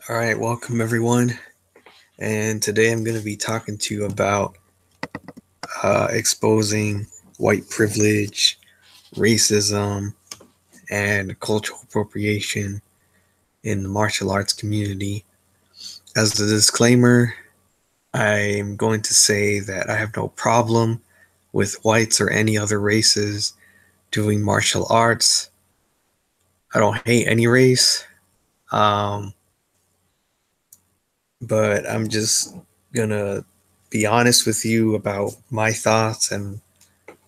All right, welcome everyone. And today I'm going to be talking to you about exposing white privilege, racism, and cultural appropriation in the martial arts community. As a disclaimer, I'm going to say that I have no problem with whites or any other races doing martial arts. I don't hate any race, um, but I'm just gonna be honest with you about my thoughts and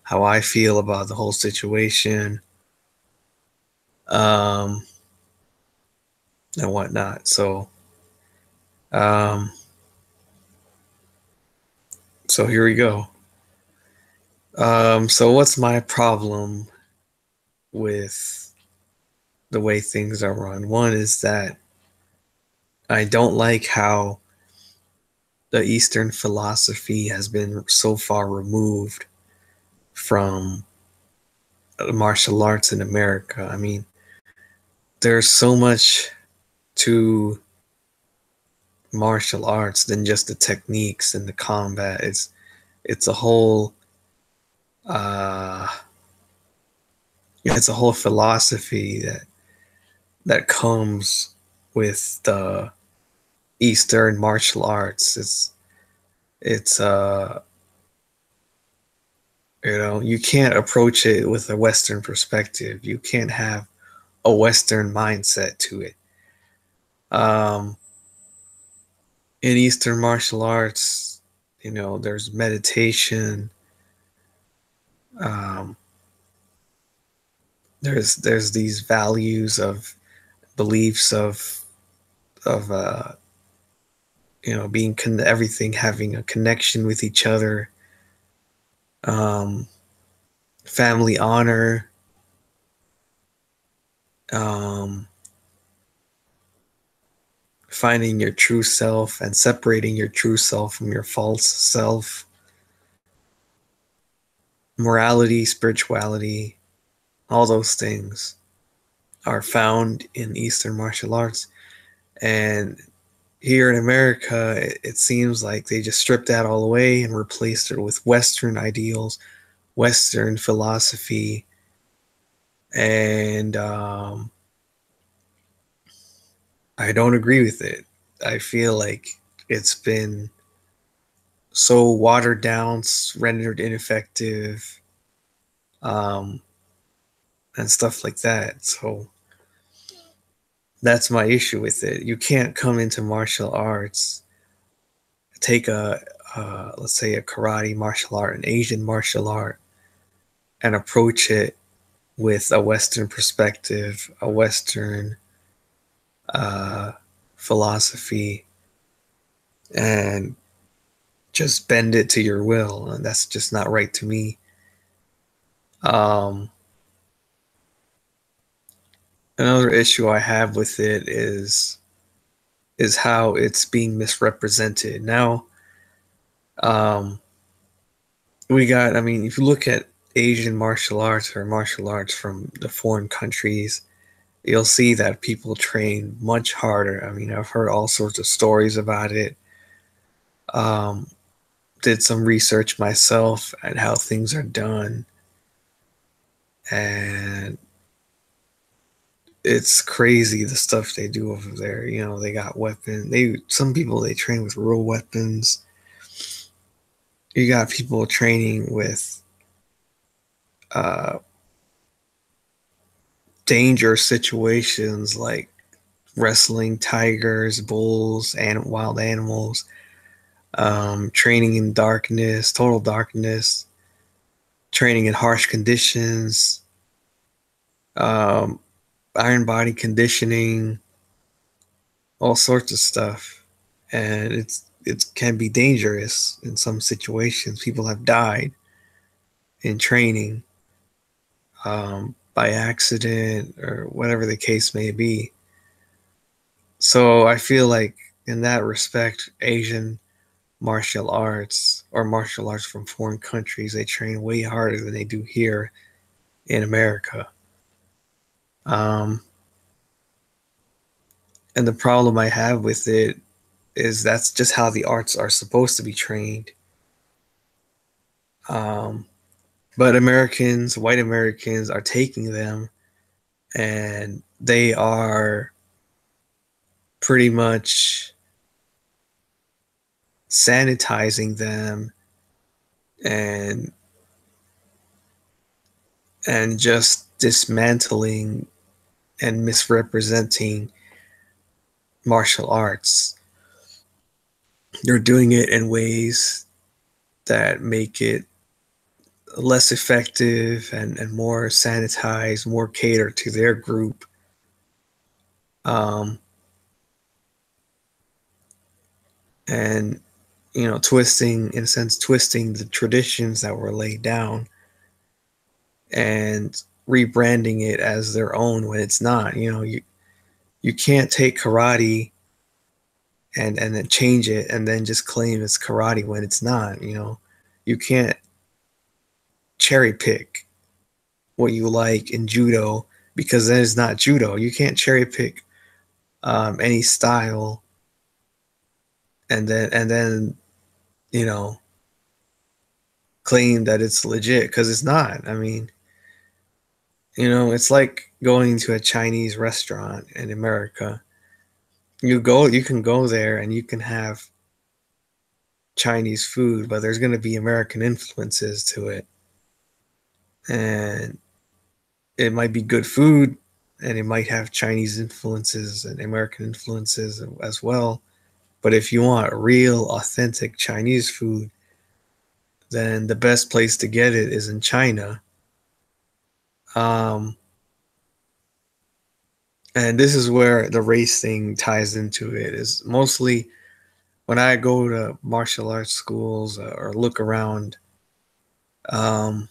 how I feel about the whole situation, um, and whatnot. Um, so here we go. So what's my problem with the way things are run? One is that I don't like how the Eastern philosophy has been so far removed from martial arts in America. I mean, there's so much to martial arts than just the techniques and the combat. It's a whole uh, it's a whole philosophy that comes with the Eastern martial arts. It's you can't approach it with a Western perspective. You can't have a Western mindset to it. Um, in Eastern martial arts, there's meditation. Um, there's these values of beliefs of being everything having a connection with each other, um, family honor, um, finding your true self and separating your true self from your false self, morality, spirituality, all those things are found in Eastern martial arts. And here in America, it seems like they just stripped that all away and replaced it with Western ideals, Western philosophy, and I don't agree with it. I feel like it's been so watered down, rendered ineffective, um, and stuff like that. So that's my issue with it. You can't come into martial arts, take let's say a karate martial art, an Asian martial art, and approach it with a Western perspective, a Western uh, philosophy, and just bend it to your will. And that's just not right to me. Um, Another issue I have with it is how it's being misrepresented. Now, um, I mean, if you look at Asian martial arts or martial arts from the foreign countries, you'll see that people train much harder. I mean, I've heard all sorts of stories about it. Um, did some research myself at how things are done, and it's crazy the stuff they do over there. They got weapons. Some people they train with real weapons. You got people training with uh, dangerous situations like wrestling tigers, bulls, and wild animals. Training in darkness, total darkness. Training in harsh conditions. Um, Iron body conditioning, all sorts of stuff, and it can be dangerous in some situations. People have died in training, by accident or whatever the case may be. So I feel like in that respect, Asian martial arts or martial arts from foreign countries, they train way harder than they do here in America. Um, And the problem I have with it is that's just how the arts are supposed to be trained. Um, but Americans, white Americans, are taking them and they are pretty much sanitizing them and just dismantling and misrepresenting martial arts. They're doing it in ways that make it less effective and more sanitized, more catered to their group. Um, and twisting, in a sense, twisting the traditions that were laid down and rebranding it as their own when it's not. You can't take karate and then change it and then just claim it's karate when it's not. You can't cherry pick what you like in judo because then it's not judo. You can't cherry pick any style and then you know claim that it's legit because it's not. I mean, it's like going to a Chinese restaurant in America. You can go there and you can have Chinese food, but there's going to be American influences to it. And it might be good food and it might have Chinese influences and American influences as well. But if you want real, authentic Chinese food, then the best place to get it is in China. Um, and this is where the race thing ties into it. Is mostly when I go to martial arts schools or look around um,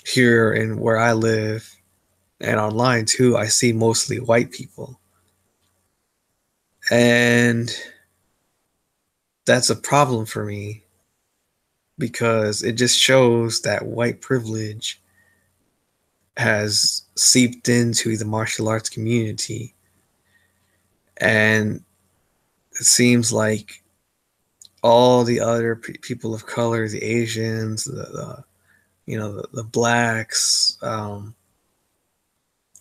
here in where I live and online too, I see mostly white people. And that's a problem for me because it just shows that white privilege has seeped into the martial arts community. And it seems like all the other people of color, the Asians, the blacks,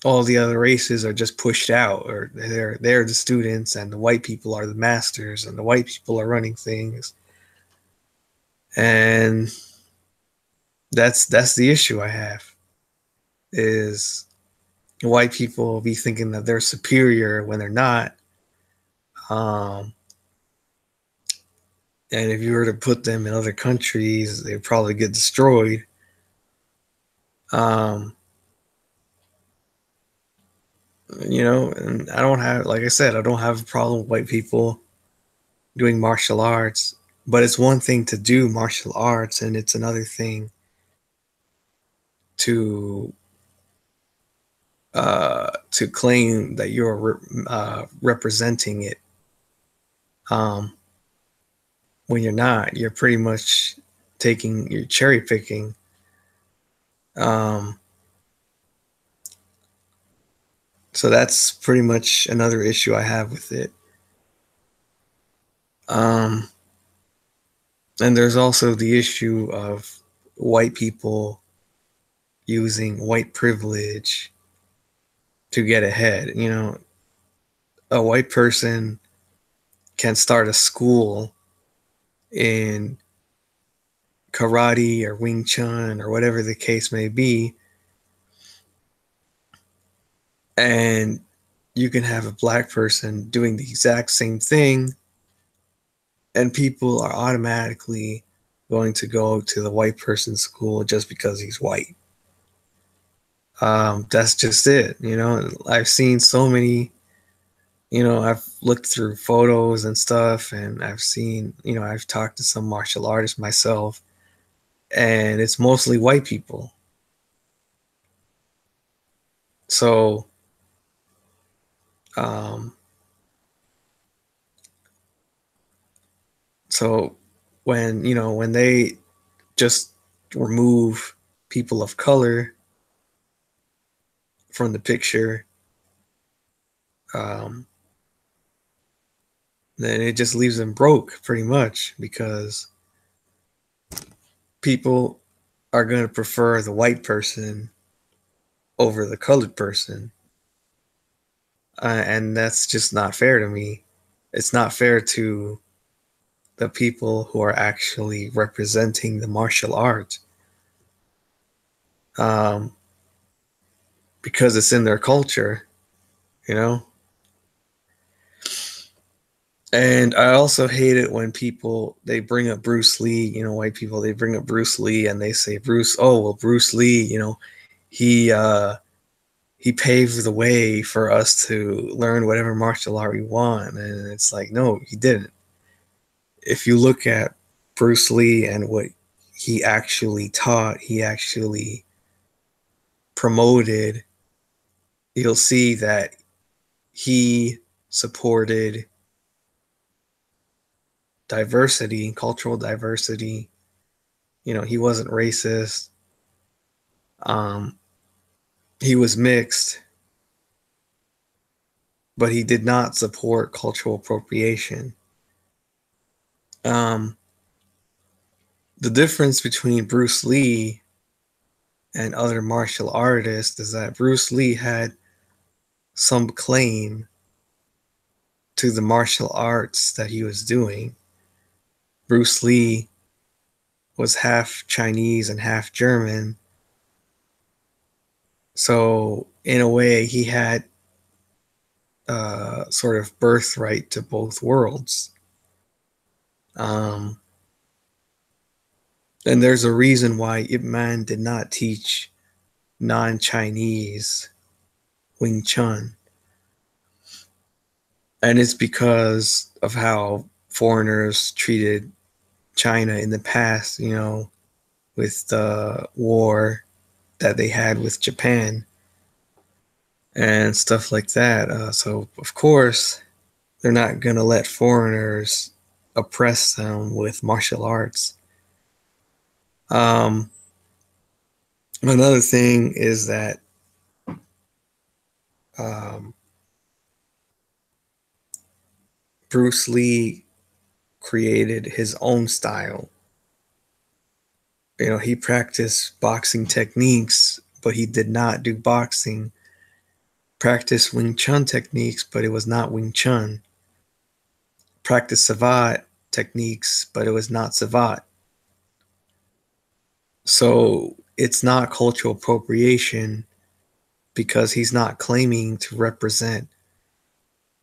all the other races are just pushed out, or they're the students, and the white people are the masters, and the white people are running things. And that's the issue I have is white people be thinking that they're superior when they're not. Um, and if you were to put them in other countries, they'd probably get destroyed. Um, and I don't have, like I said, I don't have a problem with white people doing martial arts, but it's one thing to do martial arts, and it's another thing to claim that you're representing it. Um, when you're not, you're pretty much you're cherry picking. Um, so that's pretty much another issue I have with it. Um, and there's also the issue of white people using white privilege to get ahead. A white person can start a school in karate or Wing Chun or whatever the case may be, and you can have a black person doing the exact same thing, and people are automatically going to go to the white person's school just because he's white. That's just it. I've seen so many, I've looked through photos and stuff, and I've seen, I've talked to some martial artists myself, and it's mostly white people. So, um, so when they just remove people of color from the picture, um, then it just leaves them broke pretty much, because people are going to prefer the white person over the colored person. And that's just not fair to me. It's not fair to the people who are actually representing the martial arts, um, because it's in their culture, you know? And I also hate it when people, they bring up Bruce Lee, white people, they bring up Bruce Lee and they say, Bruce Lee, he he paved the way for us to learn whatever martial art we want. And it's like, no, he didn't. If you look at Bruce Lee and what he actually taught, he actually promoted, you'll see that he supported diversity, cultural diversity. He wasn't racist. Um, he was mixed, but he did not support cultural appropriation. Um, the difference between Bruce Lee and other martial artists is that Bruce Lee had some claim to the martial arts that he was doing. Bruce Lee was half Chinese and half German. So in a way, he had sort of birthright to both worlds. And there's a reason why Ip Man did not teach non-Chinese Wing Chun. And it's because of how foreigners treated China in the past, with the war that they had with Japan and stuff like that. So, of course, they're not going to let foreigners oppress them with martial arts. Another thing is that Bruce Lee created his own style. He practiced boxing techniques, but he did not do boxing. Practiced Wing Chun techniques, but it was not Wing Chun. Practiced Savate techniques, but it was not Savate. So it's not cultural appropriation because he's not claiming to represent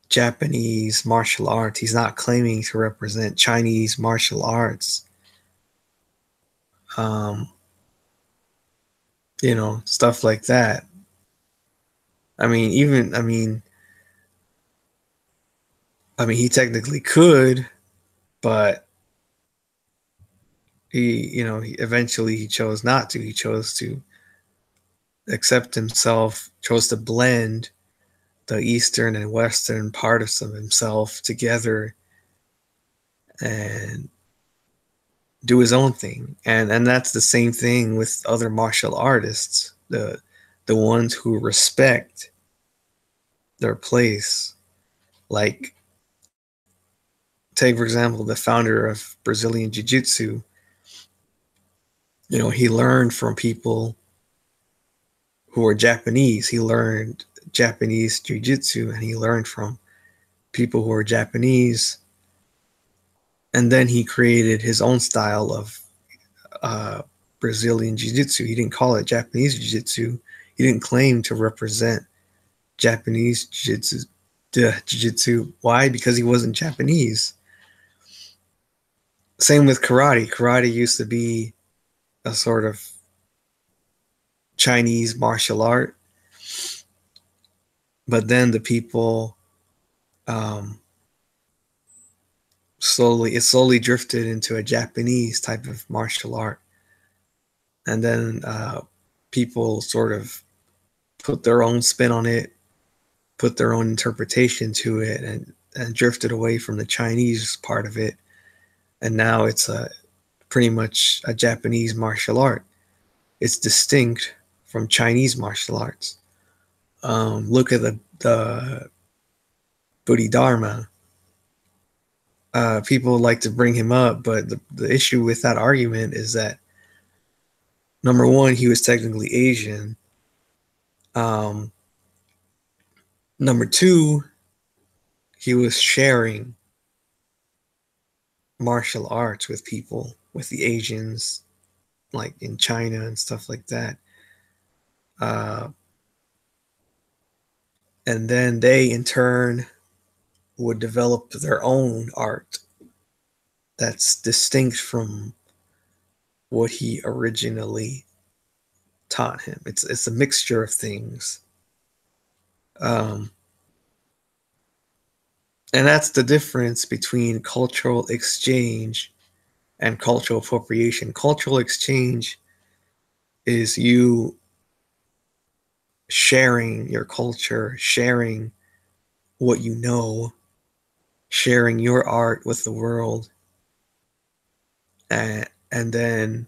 Japanese martial arts. He's not claiming to represent Chinese martial arts. Stuff like that. He technically could, but he eventually he chose not to. He chose to accept himself, chose to blend the Eastern and Western parts of himself together and do his own thing. And that's the same thing with other martial artists, the ones who respect their place. Like, take, for example, the founder of Brazilian Jiu-Jitsu. He learned from people who were Japanese. He learned Japanese Jiu-Jitsu, and he learned from people who were Japanese. And then he created his own style of Brazilian Jiu-Jitsu. He didn't call it Japanese Jiu-Jitsu. He didn't claim to represent Japanese Jiu-Jitsu. Why? Because he wasn't Japanese. Same with karate. Karate used to be a sort of Chinese martial art. But then the people slowly drifted into a Japanese type of martial art. And then people sort of put their own spin on it, put their own interpretation to it, and drifted away from the Chinese part of it. And now it's pretty much a Japanese martial art. It's distinct from Chinese martial arts. Look at the Bodhidharma. People like to bring him up, but the issue with that argument is that number one, he was technically Asian. Um, Number two, he was sharing martial arts with people, with the Asians, like in China and stuff like that. Uh, and then they, in turn, would develop their own art that's distinct from what he originally taught him. It's a mixture of things. Um, and that's the difference between cultural exchange and cultural appropriation. Cultural exchange is you sharing your culture, sharing what you know, sharing your art with the world, and then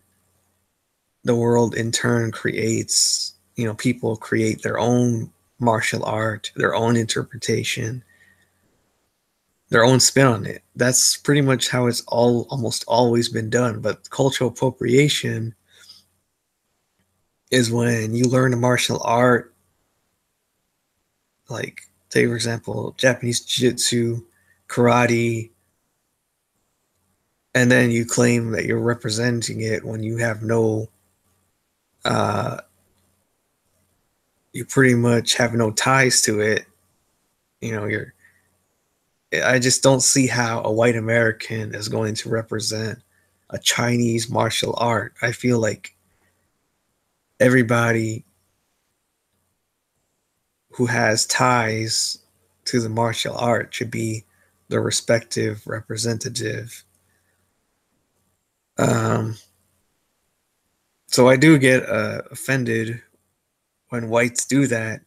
the world in turn creates, people create their own martial art, their own interpretation, their own spin on it. That's pretty much how it's almost always been done. But cultural appropriation is when you learn a martial art, like, say, for example, Japanese jiu-jitsu, karate, and then you claim that you're representing it when you have no, uh, you pretty much have no ties to it. You're, I just don't see how a white American is going to represent a Chinese martial art. I feel like everybody who has ties to the martial art should be the respective representative. Um, so I do get offended when whites do that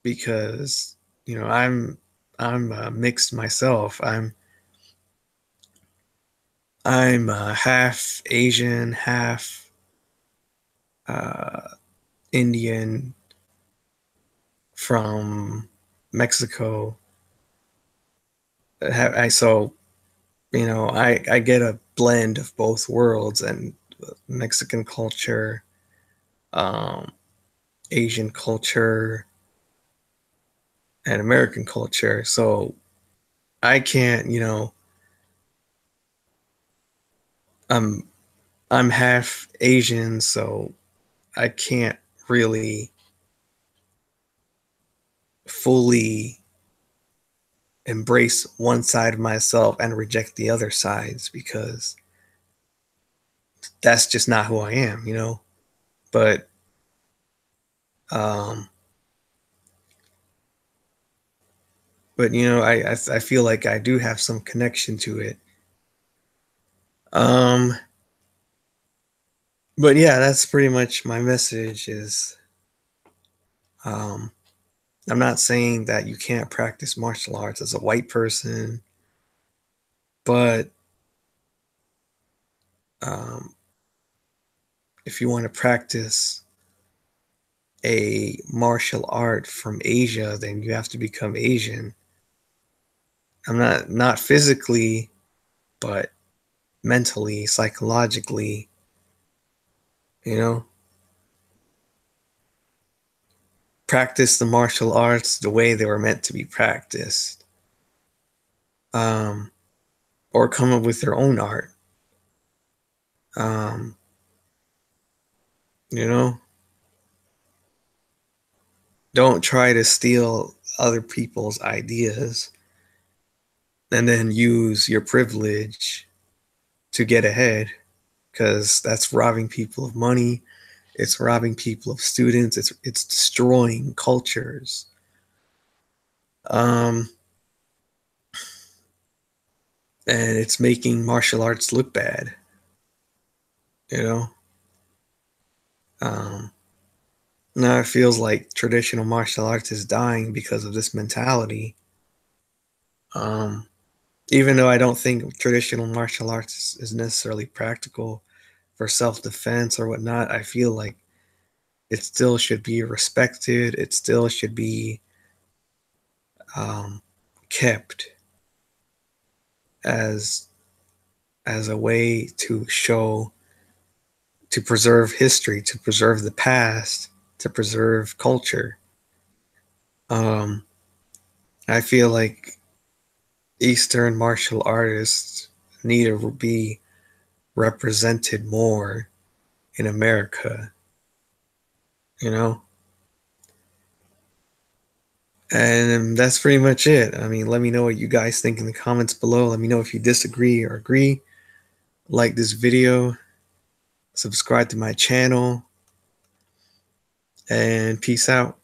because I'm mixed myself. I'm half Asian, half uh, Indian from Mexico. I get a blend of both worlds and Mexican culture, um, Asian culture, and American culture. So I can't, I'm I'm half Asian, so I can't really fully embrace one side of myself and reject the other sides because that's just not who I am. But um I feel like I do have some connection to it. Um but yeah, that's pretty much my message is um I'm not saying that you can't practice martial arts as a white person, but um if you want to practice a martial art from Asia, then you have to become Asian. I'm not physically, but mentally, psychologically, you know, practice the martial arts the way they were meant to be practiced. Um, or come up with their own art. Um, you know, don't try to steal other people's ideas and then use your privilege to get ahead because that's robbing people of money. It's robbing people of students. It's destroying cultures. Um, and it's making martial arts look bad. You know. Um, Now it feels like traditional martial arts is dying because of this mentality. Um, Even though I don't think traditional martial arts is necessarily practical for self-defense or whatnot, I feel like it still should be respected. It still should be um, kept as a way to show, to preserve history, to preserve the past, to preserve culture. Um, I feel like Eastern martial artists need to be represented more in America, you know? And that's pretty much it. I mean, let me know what you guys think in the comments below. Let me know if you disagree or agree. Like this video, subscribe to my channel, and peace out.